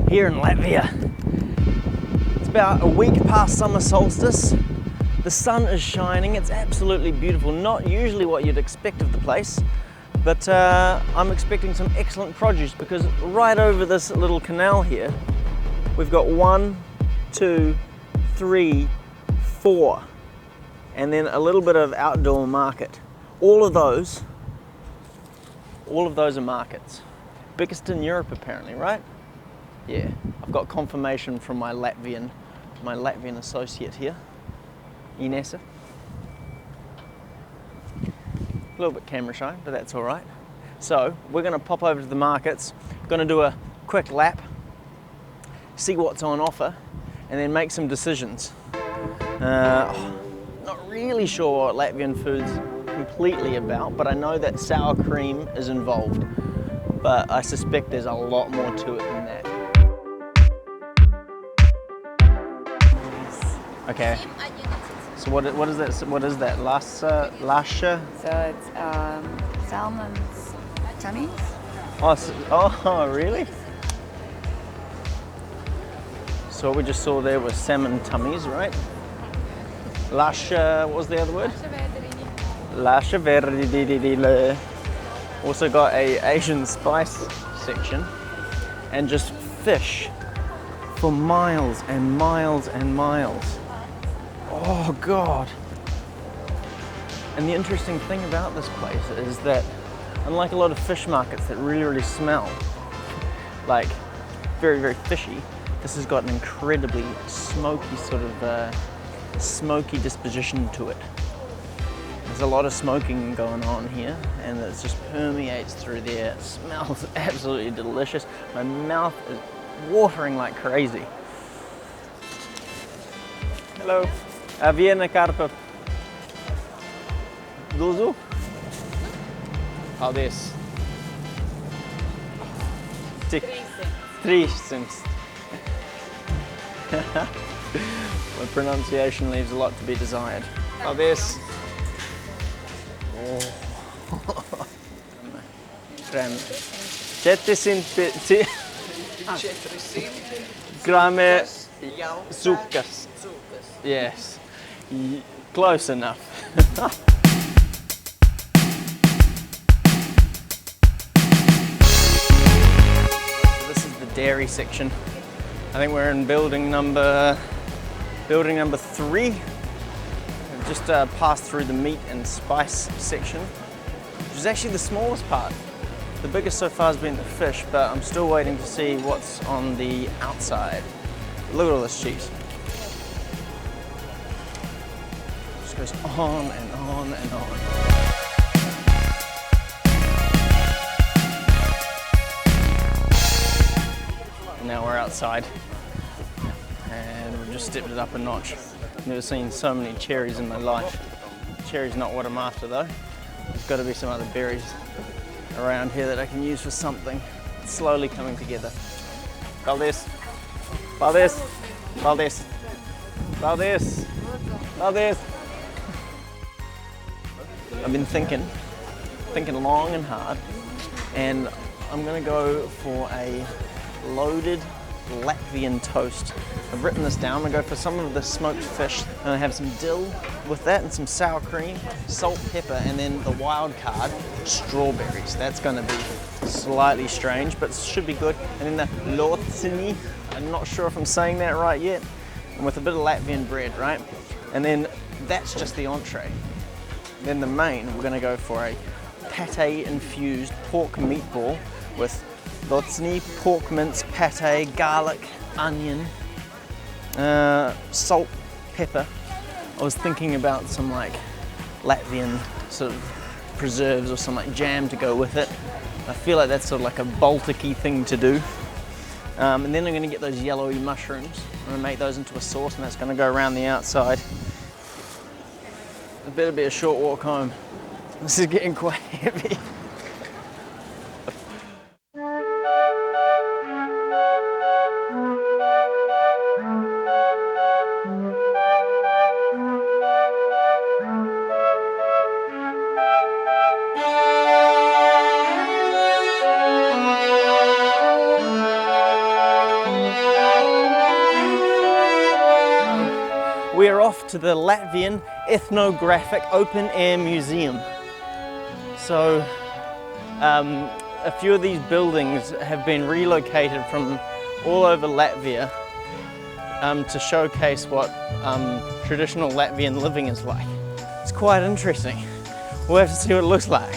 here in Latvia. It's about a week past summer solstice. The sun is shining, it's absolutely beautiful. Not usually what you'd expect of the place, but I'm expecting some excellent produce because right over this little canal here, we've got 1, 2, 3, 4, and then a little bit of outdoor market. All of those are markets. Biggest in Europe apparently, right? Yeah, I've got confirmation from my Latvian associate here, UNESCO. A little bit camera shy, but that's all right. So we're gonna pop over to the markets, gonna do a quick lap, see what's on offer, and then make some decisions. Not really sure what Latvian food's completely about, but I know that sour cream is involved. But I suspect there's a lot more to it than that. Okay. So what is that? What is that? Lasha? So it's salmon tummies. Oh, really? So what we just saw there was salmon tummies, right? Lasha, what was the other word? Lasha verdile. Also got a Asian spice section and just fish for miles and miles and miles. Oh God. And the interesting thing about this place is that unlike a lot of fish markets that really smell like very fishy, this has got an incredibly smoky sort of smoky disposition to it. There's a lot of smoking going on here and it just permeates through there. It smells absolutely delicious. My mouth is watering like crazy. Hello. Aviena carpa. Duzu? Paldies. 3 cents. My pronunciation leaves a lot to be desired. Paldies. Grame sukas. Yes, close enough. This is the dairy section. I think we're in building number 3. We've just passed through the meat and spice section, which is actually the smallest part. The biggest so far has been the fish, but I'm still waiting to see what's on the outside. Look at all this cheese. Just goes on and on and on. Now we're outside, and we've just stepped it up a notch. Never seen so many cherries in my life. Cherry's not what I'm after though. There's got to be some other berries around here that I can use for something. It's slowly coming together. Paldies. Paldies. Paldies. Paldies. Paldies. I've been thinking long and hard, and I'm gonna go for a loaded Latvian toast. I've written this down. I'm gonna go for some of the smoked fish, and I have some dill with that and some sour cream, salt, pepper, and then the wild card, strawberries. That's gonna be slightly strange, but should be good. And then the lotsini, I'm not sure if I'm saying that right yet, and with a bit of Latvian bread, right? And then that's just the entree. Then the main, we're gonna go for a pate-infused pork meatball with lotsini, pork mince, pate, garlic, onion, salt, pepper. I was thinking about some like Latvian sort of preserves or some like jam to go with it. I feel like that's sort of like a Baltic-y thing to do. And then I'm gonna get those yellowy mushrooms. I'm gonna make those into a sauce, and that's gonna go around the outside. It better be a short walk home. This is getting quite heavy. we're off to the Latvian Ethnographic Open Air Museum. So a few of these buildings have been relocated from all over Latvia to showcase what traditional Latvian living is like. It's quite interesting. We'll have to see what it looks like.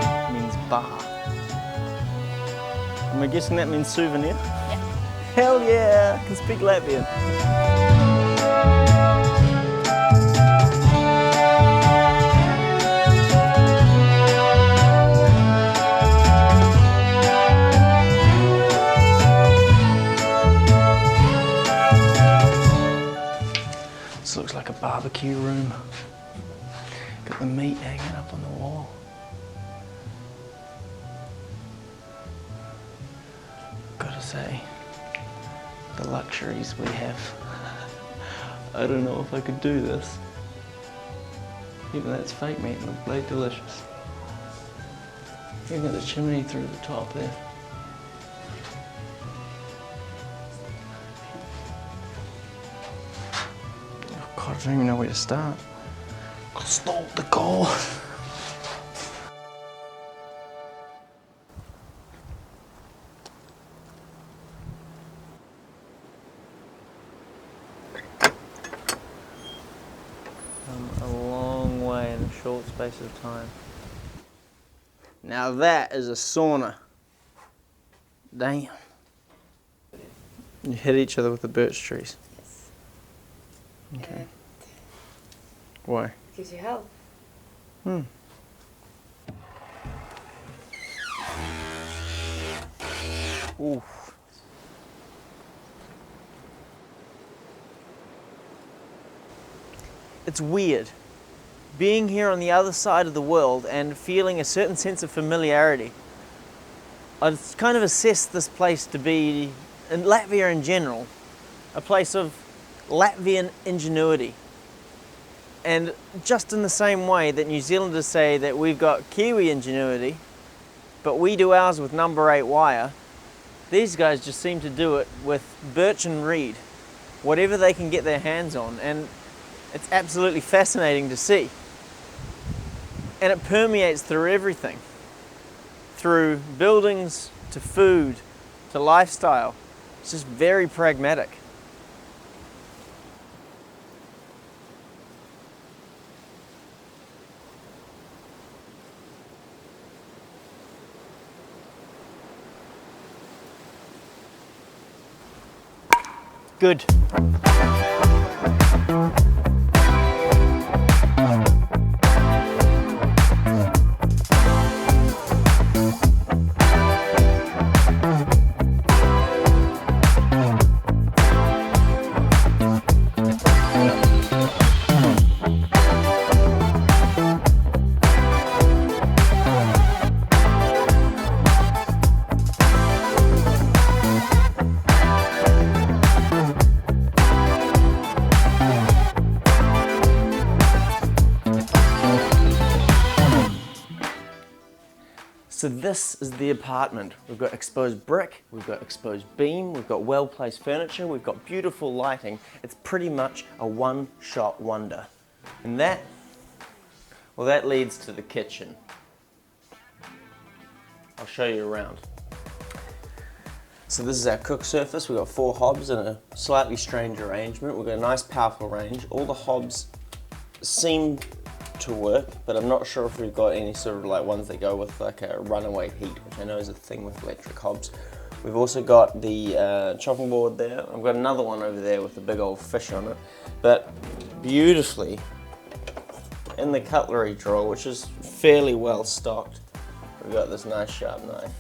It means bar. Am I guessing that means souvenir? Yeah. Hell yeah, I can speak Latvian. This looks like a barbecue room. Got the meat hanging up on the wall. Gotta say, the luxuries we have. I don't know if I could do this. Even that's fake meat, it looks bloody delicious. You got the chimney through the top there. Oh God, I don't even know where to start. Stop the goal. A long way in a short space of time. Now that is a sauna. Damn. You hit each other with the birch trees. Yes. Okay. Why? Gives you health. Ooh. It's weird being here on the other side of the world and feeling a certain sense of familiarity. I'd kind of assessed this place to be, in Latvia in general, a place of Latvian ingenuity. And just in the same way that New Zealanders say that we've got Kiwi ingenuity, but we do ours with number 8 wire, these guys just seem to do it with birch and reed, whatever they can get their hands on. And it's absolutely fascinating to see. And it permeates through everything. Through buildings, to food, to lifestyle. It's just very pragmatic. Good. So this is the apartment. We've got exposed brick, we've got exposed beam, we've got well-placed furniture, we've got beautiful lighting. It's pretty much a one-shot wonder. And that, well, that leads to the kitchen. I'll show you around. So this is our cook surface. We've got 4 hobs in a slightly strange arrangement. We've got a nice powerful range. All the hobs seem to work, but I'm not sure if we've got any sort of like ones that go with like a runaway heat, which I know is a thing with electric hobs. We've also got the chopping board there. I've got another one over there with a big old fish on it. But beautifully, in the cutlery drawer, which is fairly well stocked, we've got this nice sharp knife.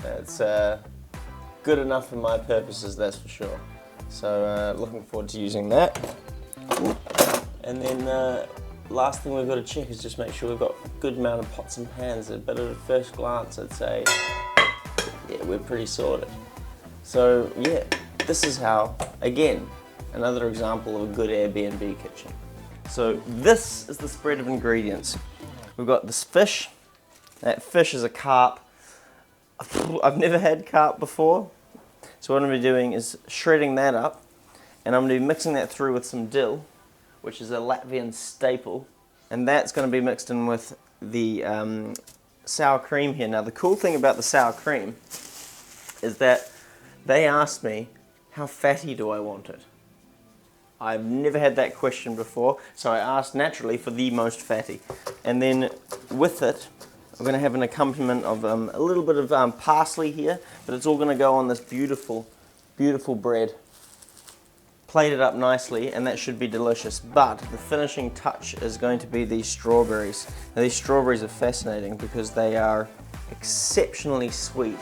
It's good enough for my purposes, that's for sure. So looking forward to using that. And then last thing we've got to check is just make sure we've got a good amount of pots and pans. But at a first glance, I'd say, yeah, we're pretty sorted. So yeah, this is how, again, another example of a good Airbnb kitchen. So this is the spread of ingredients. We've got this fish. That fish is a carp. I've never had carp before, so what I'm going to be doing is shredding that up, and I'm going to be mixing that through with some dill, which is a Latvian staple, and that's going to be mixed in with the sour cream here. Now the cool thing about the sour cream is that they asked me, how fatty do I want it? I've never had that question before, so I asked naturally for the most fatty. And then with it, I'm going to have an accompaniment of a little bit of parsley here, but it's all going to go on this beautiful, beautiful bread. Plated up nicely, and that should be delicious. But the finishing touch is going to be these strawberries. Now these strawberries are fascinating because they are exceptionally sweet.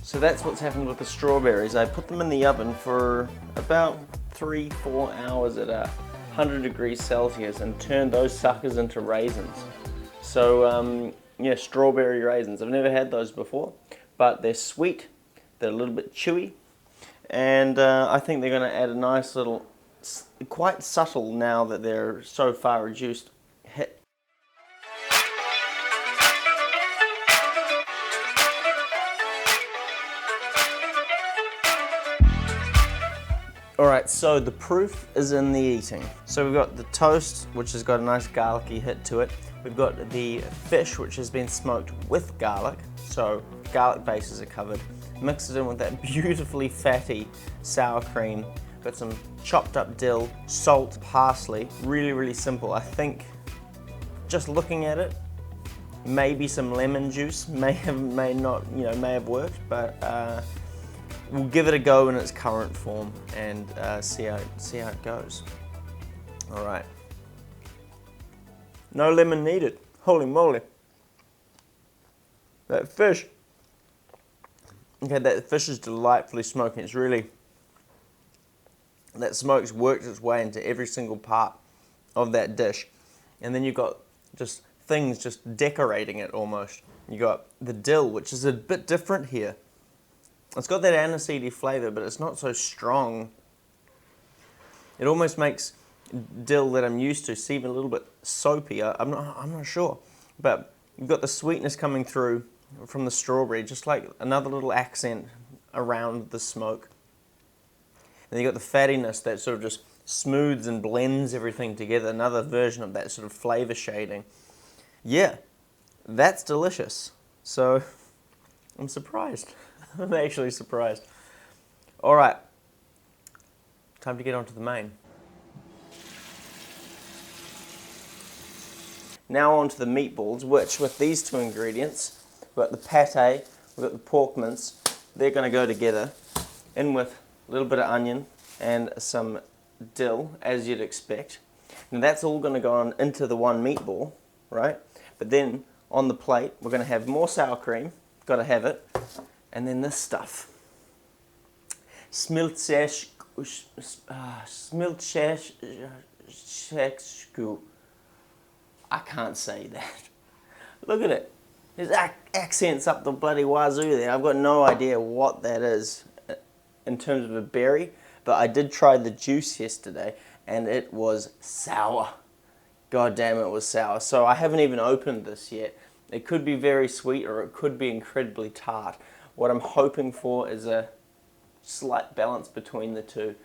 So that's what's happened with the strawberries. I put them in the oven for about 3-4 hours at 100 degrees Celsius and turned those suckers into raisins. So yeah, strawberry raisins. I've never had those before, but they're sweet, they're a little bit chewy, and I think they're going to add a nice little, quite subtle now that they're so far reduced, hit. Alright, so the proof is in the eating. So we've got the toast, which has got a nice garlicky hit to it. We've got the fish, which has been smoked with garlic, so garlic bases are covered. Mix it in with that beautifully fatty sour cream. Got some chopped up dill, salt, parsley. Really, really simple. I think just looking at it, maybe some lemon juice may have worked, but we'll give it a go in its current form and see how it goes. All right. No lemon needed. Holy moly. That fish. Okay, that fish is delightfully smoking. It's really, that smoke's worked its way into every single part of that dish. And then you've got just things just decorating it almost. You got the dill, which is a bit different here. It's got that aniseedy flavour, but it's not so strong. It almost makes dill that I'm used to seem a little bit soapy. I'm not sure. But you've got the sweetness coming through from the strawberry, just like another little accent around the smoke. And you've got the fattiness that sort of just smooths and blends everything together, another version of that sort of flavour shading. Yeah, that's delicious. So, I'm surprised. I'm actually surprised. All right, time to get on to the main. Now on to the meatballs, which with these two ingredients, we've got the pate, we've got the pork mince, they're going to go together in with a little bit of onion and some dill, as you'd expect. Now that's all going to go on into the one meatball, right? But then on the plate, we're going to have more sour cream, got to have it. And then this stuff. Smiltshesku. I can't say that. Look at it. There's accents up the bloody wazoo there. I've got no idea what that is in terms of a berry, but I did try the juice yesterday and it was sour. God damn, it was sour. So I haven't even opened this yet. It could be very sweet or it could be incredibly tart. What I'm hoping for is a slight balance between the two.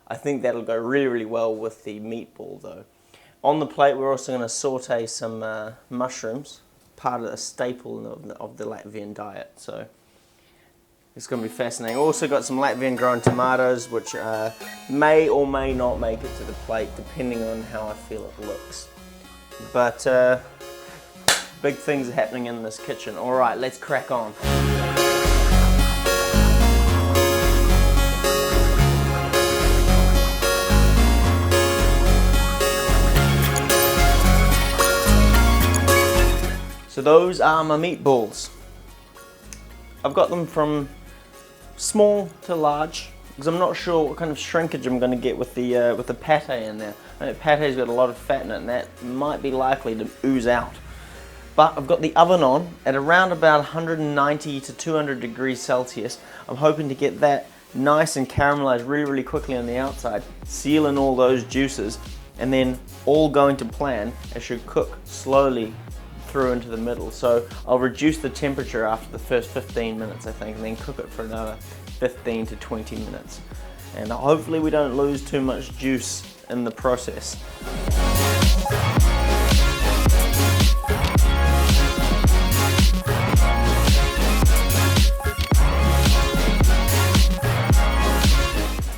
I think that'll go really, really well with the meatball though. On the plate we're also going to saute some mushrooms, part of a staple of the Latvian diet. So it's going to be fascinating. Also got some Latvian grown tomatoes, which may or may not make it to the plate depending on how I feel it looks. But big things are happening in this kitchen. Alright, let's crack on. So those are my meatballs. I've got them from small to large because I'm not sure what kind of shrinkage I'm going to get with the pate in there. I know pate's got a lot of fat in it and that might be likely to ooze out. But I've got the oven on at around about 190 to 200 degrees Celsius. I'm hoping to get that nice and caramelized really quickly on the outside, seal in all those juices, and then all going to plan, it should cook slowly through into the middle. So I'll reduce the temperature after the first 15 minutes, I think, and then cook it for another 15 to 20 minutes. And hopefully we don't lose too much juice in the process.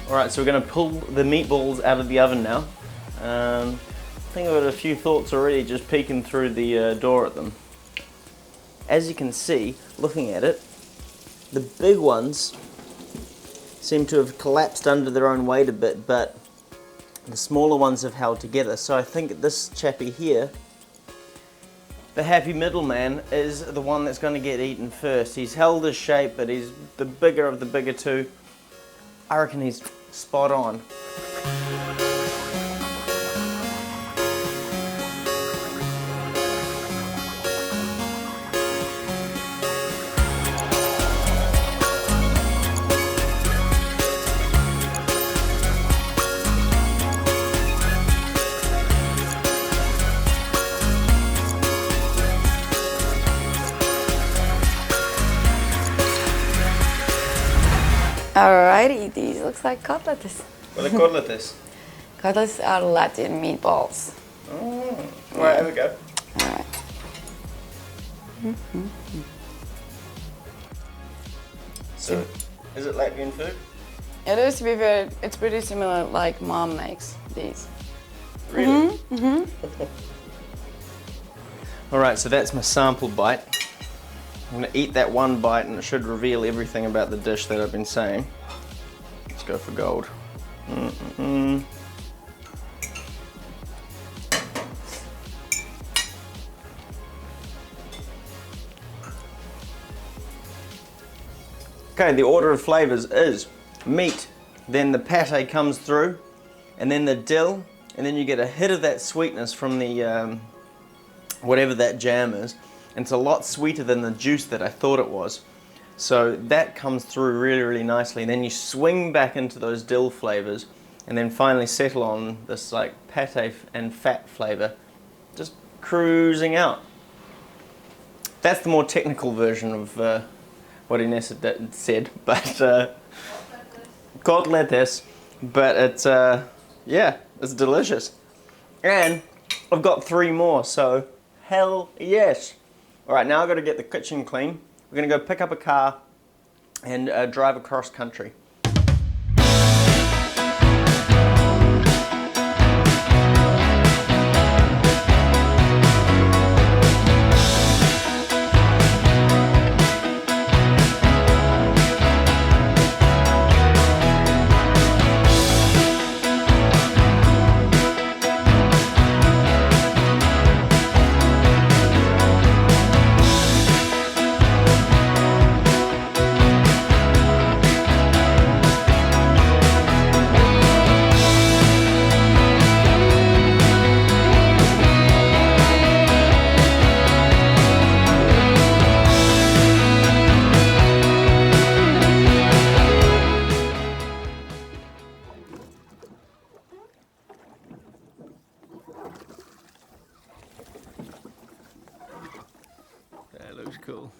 Alright, so we're going to pull the meatballs out of the oven now. I think I've got a few thoughts already just peeking through the door at them. As you can see, looking at it, the big ones seem to have collapsed under their own weight a bit, but the smaller ones have held together. So I think this chappy here, the happy middleman, is the one that's going to get eaten first. He's held his shape, but he's the bigger of the bigger two. I reckon he's spot on. Alrighty, these looks like cutlets. What are cutlets? Cutlets are Latvian meatballs. Oh, right, here we go. Alright. So, is it Latvian food? It is, to be fair, it's pretty similar like mom makes these. Really? Alright, so that's my sample bite. I'm going to eat that one bite and it should reveal everything about the dish that I've been saying. Let's go for gold. Okay, the order of flavors is meat, then the pate comes through, and then the dill, and then you get a hit of that sweetness from the whatever that jam is. And it's a lot sweeter than the juice that I thought it was. So that comes through really nicely. And then you swing back into those dill flavors and then finally settle on this like pate and fat flavor, just cruising out. That's the more technical version of what Ines said, but cotelettes, but it's yeah, it's delicious. And I've got 3 more, so hell yes. Alright, now I've got to get the kitchen clean. We're going to go pick up a car and drive across country. That looks cool.